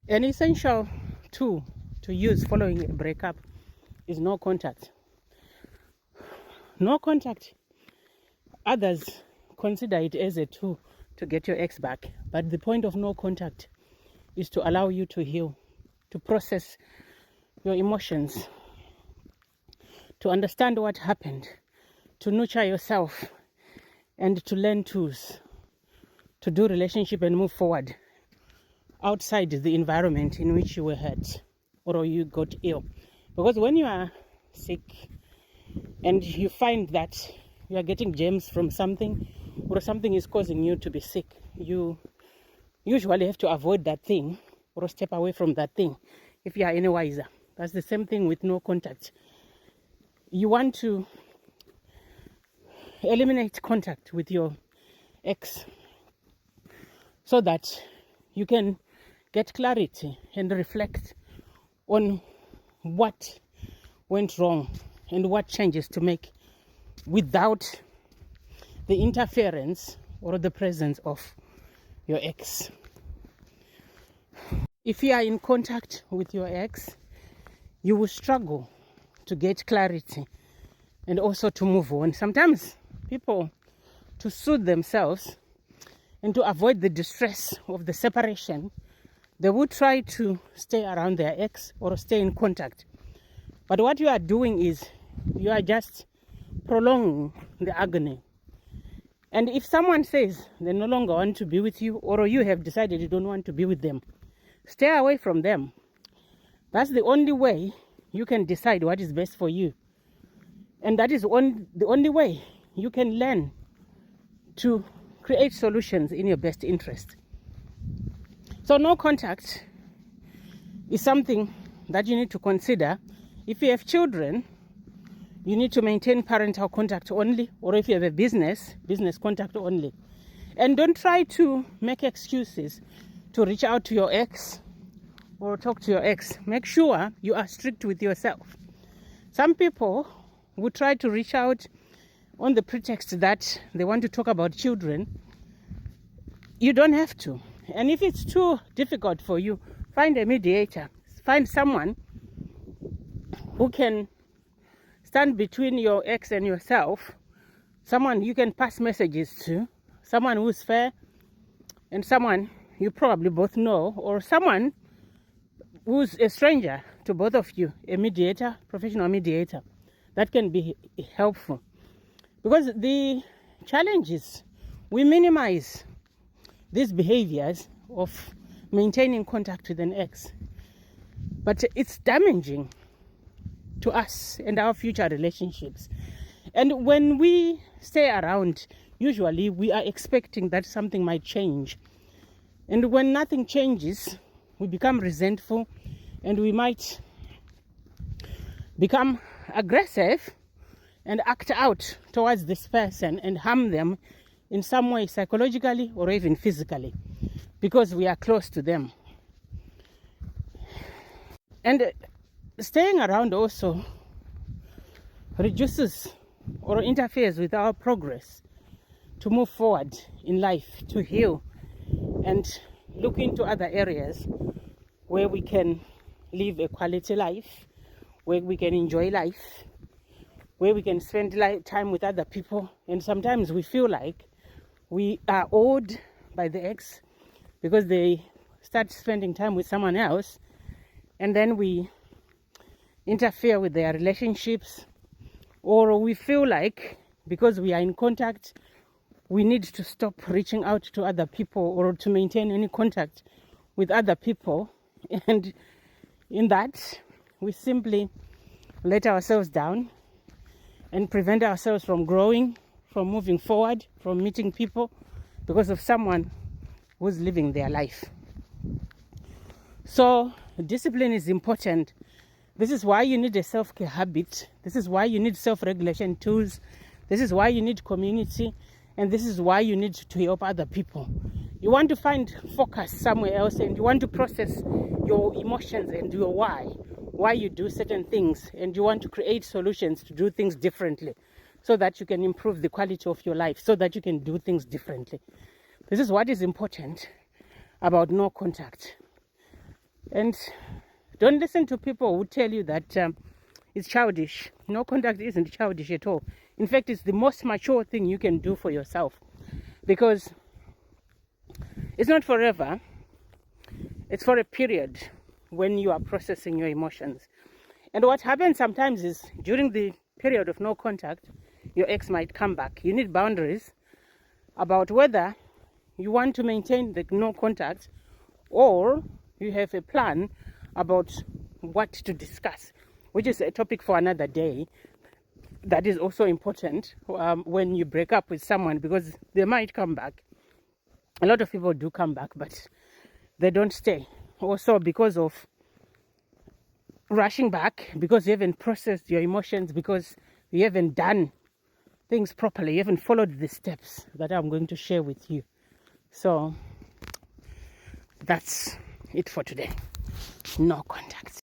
An essential tool to use following a breakup is no contact. No contact. Others consider it as a tool to get your ex back, but the point of no contact is to allow you to heal, to process your emotions, to understand what happened, to nurture yourself, and to learn tools to do relationship and move forward outside the environment in which you were hurt or you got ill. Because when you are sick and you find that you are getting germs from something or something is causing you to be sick, you usually have to avoid that thing or step away from that thing if you are any wiser. That's the same thing with no contact. You want to eliminate contact with your ex so that you can get clarity and reflect on what went wrong and what changes to make without the interference or the presence of your ex. If you are in contact with your ex, you will struggle to get clarity and also to move on. Sometimes people, to soothe themselves and to avoid the distress of the separation, they will try to stay around their ex or stay in contact. But what you are doing is you are just prolonging the agony. And if someone says they no longer want to be with you, or you have decided you don't want to be with them, stay away from them. That's the only way you can decide what is best for you. And that is the only way you can learn to create solutions in your best interest. So no contact is something that you need to consider. If you have children, you need to maintain parental contact only, or if you have a business contact only. And don't try to make excuses to reach out to your ex or talk to your ex. Make sure you are strict with yourself. Some people would try to reach out on the pretext that they want to talk about children. You don't have to. And if it's too difficult for you, find a mediator. Find someone who can stand between your ex and yourself, someone you can pass messages to, someone who's fair, and someone you probably both know, or someone who's a stranger to both of you, a mediator, professional mediator. That can be helpful. Because the challenge is we minimize these behaviors of maintaining contact with an ex, but it's damaging to us and our future relationships. And when we stay around, usually we are expecting that something might change. And when nothing changes, we become resentful and we might become aggressive and act out towards this person and harm them in some way, psychologically or even physically, because we are close to them. And staying around also reduces or interferes with our progress to move forward in life, to heal and look into other areas where we can live a quality life, where we can enjoy life, where we can spend time with other people. And sometimes we feel like we are owed by the ex because they start spending time with someone else, and then we interfere with their relationships, or we feel like because we are in contact, we need to stop reaching out to other people or to maintain any contact with other people. And in that, we simply let ourselves down and prevent ourselves from growing, from moving forward, from meeting people because of someone who's living their life. So discipline is important. This is why you need a self-care habit. This is why you need self-regulation tools. This is why you need community. And this is why you need to help other people. You want to find focus somewhere else, and you want to process your emotions and your why you do certain things, and you want to create solutions to do things differently so that you can improve the quality of your life, so that you can do things differently. This is what is important about no contact. And don't listen to people who tell you that it's childish. No contact isn't childish at all. In fact, it's the most mature thing you can do for yourself, because it's not forever. It's for a period when you are processing your emotions. And what happens sometimes is, during the period of no contact, your ex might come back. You need boundaries about whether you want to maintain the no contact, or you have a plan about what to discuss, which is a topic for another day. That is also important when you break up with someone, because they might come back. A lot of people do come back, but they don't stay. Also because of rushing back, because you haven't processed your emotions, because you haven't done things properly, you haven't followed the steps that I'm going to share with you. So that's it for today. No contact.